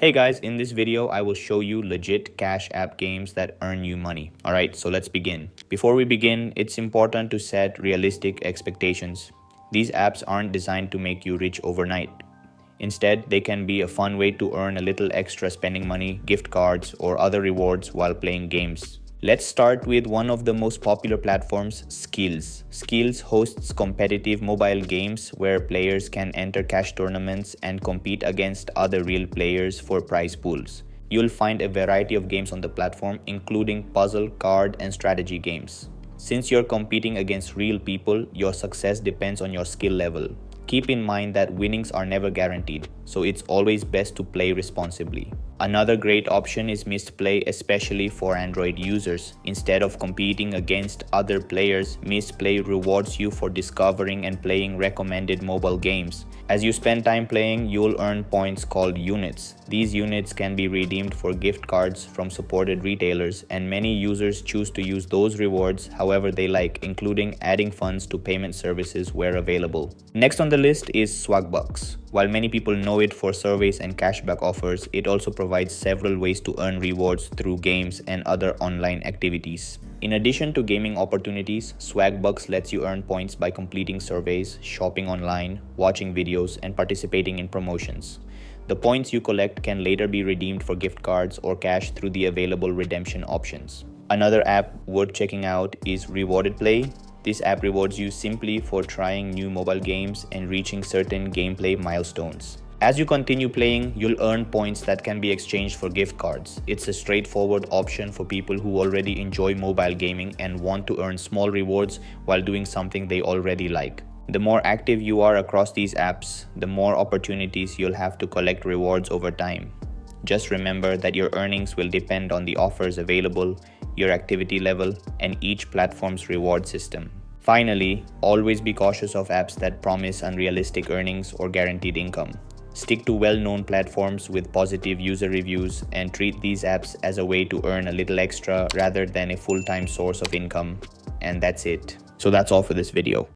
Hey guys, in this video, I will show you legit cash app games that earn you money. Alright, so let's begin. Before we begin, it's important to set realistic expectations. These apps aren't designed to make you rich overnight. Instead, they can be a fun way to earn a little extra spending money, gift cards, or other rewards while playing games. Let's start with one of the most popular platforms, Skills. Skills hosts competitive mobile games where players can enter cash tournaments and compete against other real players for prize pools. You'll find a variety of games on the platform, including puzzle, card, and strategy games. Since you're competing against real people, your success depends on your skill level. Keep in mind that winnings are never guaranteed, so it's always best to play responsibly. Another great option is Misplay, especially for Android users. Instead of competing against other players, Misplay rewards you for discovering and playing recommended mobile games. As you spend time playing, you'll earn points called units. These units can be redeemed for gift cards from supported retailers, and many users choose to use those rewards however they like, including adding funds to payment services where available. Next on the list is Swagbucks. While many people know it for surveys and cashback offers, it also provides several ways to earn rewards through games and other online activities. In addition to gaming opportunities, Swagbucks lets you earn points by completing surveys, shopping online, watching videos, and participating in promotions. The points you collect can later be redeemed for gift cards or cash through the available redemption options. Another app worth checking out is Rewarded Play. This app rewards you simply for trying new mobile games and reaching certain gameplay milestones. As you continue playing, you'll earn points that can be exchanged for gift cards. It's a straightforward option for people who already enjoy mobile gaming and want to earn small rewards while doing something they already like. The more active you are across these apps, the more opportunities you'll have to collect rewards over time. Just remember that your earnings will depend on the offers available, your activity level, and each platform's reward system. Finally, always be cautious of apps that promise unrealistic earnings or guaranteed income. Stick to well-known platforms with positive user reviews and treat these apps as a way to earn a little extra rather than a full-time source of income. And that's it. So that's all for this video.